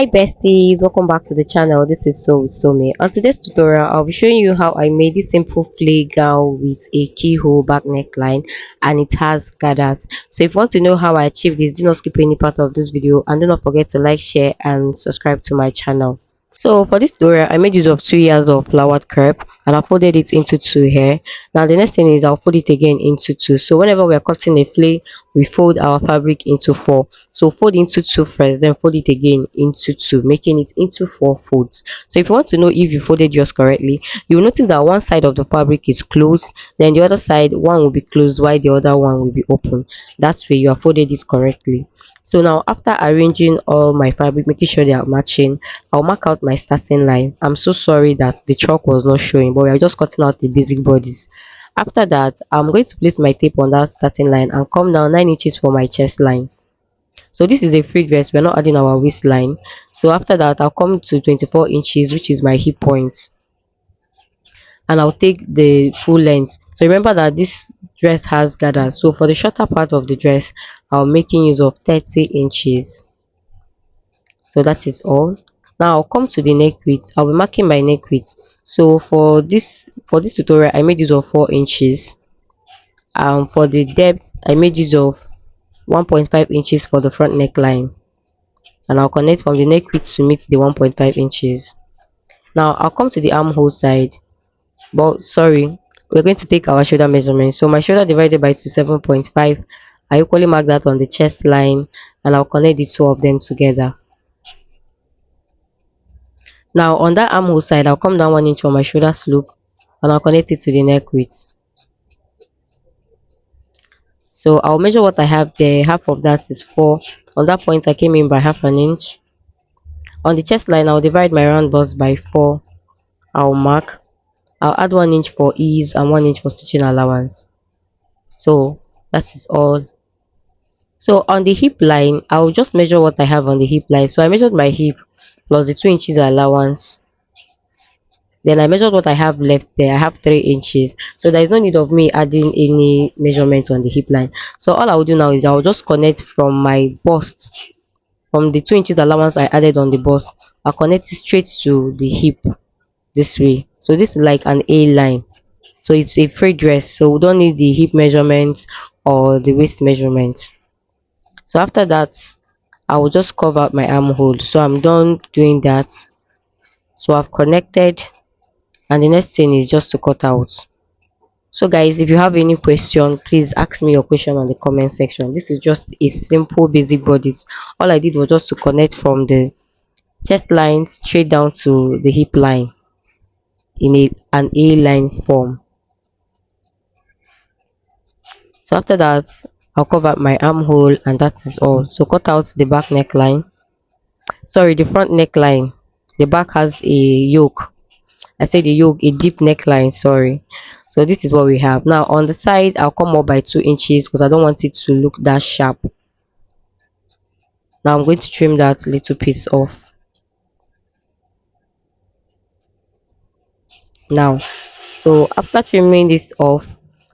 Hi besties, welcome back to the channel. This is So. On today's tutorial, I'll be showing you how I made this simple flay gown with a keyhole back neckline and it has gathers. So if you want to know how I achieved this, do not skip any part of this video and do not forget to like, share and subscribe to my channel. So for this tutorial, I made use of 2 years of flowered crepe and I folded it into two here. Now the next thing is I'll fold it again into two. So whenever we're cutting a flay, we fold our fabric into four. So fold into two first, then fold it again into two, making it into four folds. So if you want to know if you folded yours correctly, you will notice that one side of the fabric is closed, then the other side one will be closed while the other one will be open. That's where you have folded it correctly. So now after arranging all my fabric, making sure they are matching, I'll mark out my starting line. I'm so sorry that the chalk was not showing, but we are just cutting out the basic bodies. After that, I'm going to place my tape on that starting line and come down 9 inches for my chest line. So this is a free dress, we're not adding our waistline. So after that, I'll come to 24 inches, which is my hip point, and I'll take the full length. So remember that this dress has gathers, so for the shorter part of the dress, I'll making use of 30 inches. So that is all. Now I'll come to the neck width. I'll be marking my neck width. So for this tutorial, I made use of 4 inches. For the depth, I made use of 1.5 inches for the front neckline, and I'll connect from the neck width to meet the 1.5 inches. Now I'll come to the armhole side, but sorry, we're going to take our shoulder measurement. So my shoulder divided by 7.5, I equally mark that on the chest line, and I'll connect the two of them together. Now on that armhole side, I'll come down 1 inch for my shoulder slope and I'll connect it to the neck width. So I'll measure what I have there. Half of that is 4. On that point, I came in by half an inch. On the chest line, I'll divide my round bust by 4. I'll mark. I'll add 1 inch for ease and 1 inch for stitching allowance. So that is all. So on the hip line, I'll just measure what I have on the hip line. So I measured my hip plus the 2 inches allowance. Then I measured what I have left there. I have 3 inches, so there is no need of me adding any measurements on the hip line. So all I will do now is I will just connect from my bust, from the 2 inches allowance I added on the bust, I'll connect it straight to the hip this way. So this is like an A line, so it's a free dress, so we don't need the hip measurements or the waist measurements. So after that, I will just cover up my armhole. So I'm done doing that. So I've connected, and the next thing is just to cut out. So guys, if you have any question, please ask me your question on the comment section. This is just a simple basic bodice. All I did was just to connect from the chest line straight down to the hip line in an A line form. So after that, I'll cover my armhole and that is all. So cut out the back neckline, sorry, the front neckline. The back has a yoke. I said the yoke, a deep neckline, sorry. So this is what we have. Now on the side, I'll come up by 2 inches because I don't want it to look that sharp. Now I'm going to trim that little piece off. Now, so after trimming this off,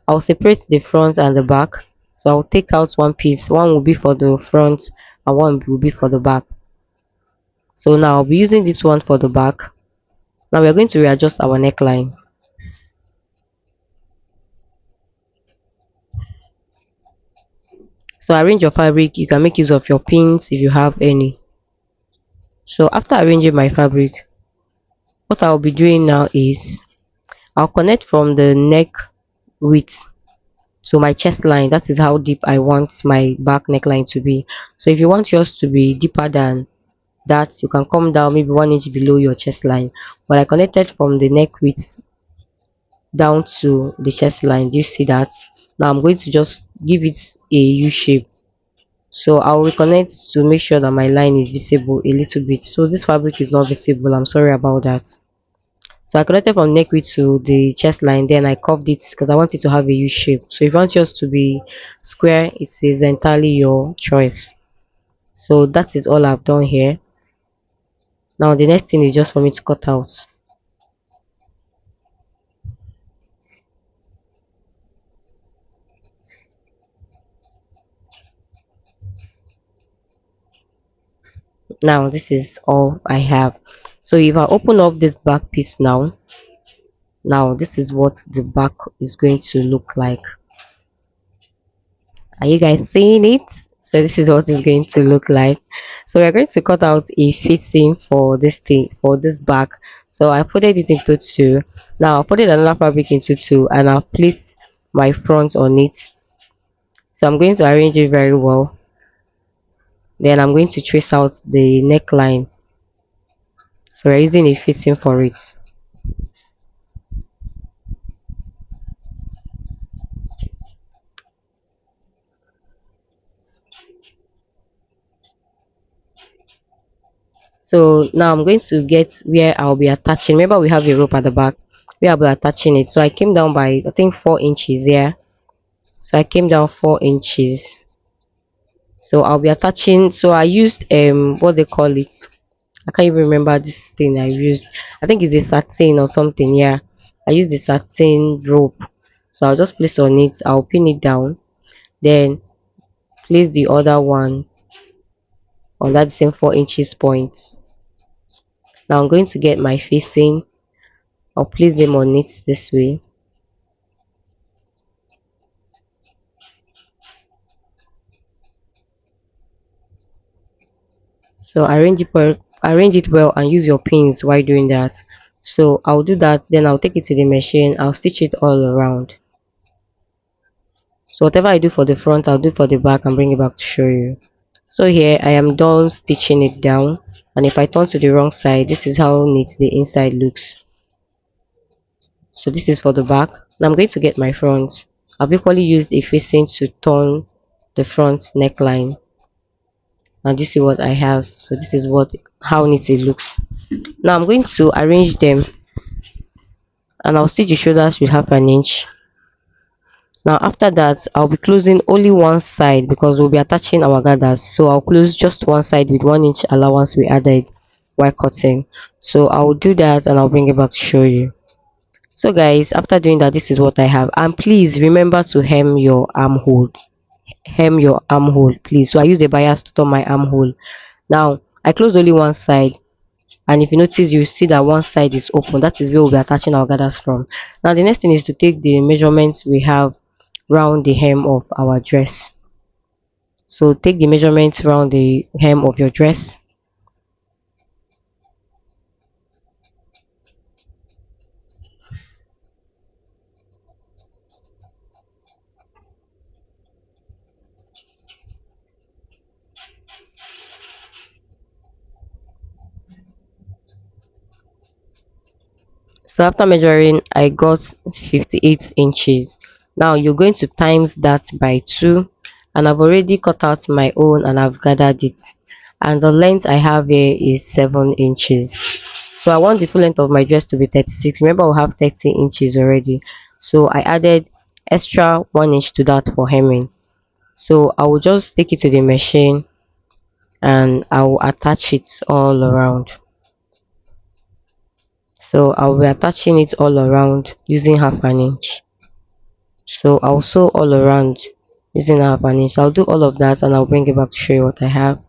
I'll separate the front and the back. So I'll take out one piece. One will be for the front and one will be for the back. So now I'll be using this one for the back. Now we're going to readjust our neckline. So arrange your fabric. You can make use of your pins if you have any. So after arranging my fabric, what I'll be doing now is I'll connect from the neck width to my chest line. That is how deep I want my back neckline to be. So if you want yours to be deeper than that, you can come down maybe 1 inch below your chest line. But I connected from the neck width down to the chest line. Do you see that? Now I'm going to just give it a U shape. So I'll reconnect to make sure that my line is visible a little bit. So this fabric is not visible, I'm sorry about that. So I connected from neck width to the chest line, then I curved it because I want it to have a U shape. So if you want yours to be square, it is entirely your choice. So that is all I've done here. Now the next thing is just for me to cut out. Now this is all I have. So if I open up this back piece now this is what the back is going to look like. Are you guys seeing it? So this is what it's going to look like. So we're going to cut out a fitting for this thing, for this back. So I put it into two. Now I put it another fabric into two, and I'll place my front on it. So I'm going to arrange it very well. Then I'm going to trace out the neckline. So we're using a fitting for it. So now I'm going to get where I'll be attaching. Remember, we have a rope at the back where I'll be attaching it. So I came down by, I think, 4 inches here. So I came down 4 inches. So I'll be attaching. So I used what they call it, I can't even remember this thing I used. I think it's a satin or something. Yeah, I used the satin rope. So I'll just place on it, I'll pin it down, then place the other one on that same 4 inches point. Now I'm going to get my facing, I'll place them on it this way. So arrange it well and use your pins while doing that. So I'll do that, then I'll take it to the machine, I'll stitch it all around. So whatever I do for the front, I'll do for the back and bring it back to show you. So here I am done stitching it down, and if I turn to the wrong side, this is how neat the inside looks. So this is for the back. Now I'm going to get my front. I've equally used a facing to turn the front neckline, and this is what I have. So this is how neat it looks. Now I'm going to arrange them, and I'll stitch the shoulders with 1/2 inch. Now after that, I'll be closing only one side because we'll be attaching our gathers. So I'll close just one side with 1 inch allowance we added while cutting. So I'll do that and I'll bring it back to show you. So guys, after doing that, this is what I have. And please remember to hem your armhole. Hem your armhole, please. So I use a bias to turn my armhole. Now I closed only one side, and if you notice, you see that one side is open. That is where we'll be attaching our gathers from. Now the next thing is to take the measurements we have round the hem of our dress. So take the measurements round the hem of your dress. So after measuring, I got 58 inches. Now you're going to times that by 2, and I've already cut out my own and I've gathered it, and the length I have here is 7 inches. So I want the full length of my dress to be 36. Remember, I'll have 30 inches already, so I added extra 1 inch to that for hemming. So I will just take it to the machine and I will attach it all around. So I'll be attaching it all around using 1/2 inch. So I'll sew all around using 1/2 inch. I'll do all of that and I'll bring it back to show you what I have.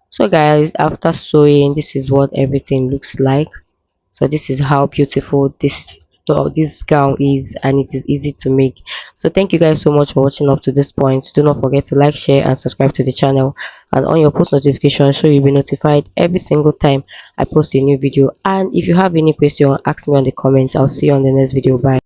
So guys, after sewing, this is what everything looks like. So this is how beautiful this gown is, and it is easy to make. So thank you guys so much for watching up to this point. Do not forget to like, share and subscribe to the channel, and on your post notification so you'll be notified every single time I post a new video. And if you have any question, ask me on the comments. I'll see you on the next video. Bye.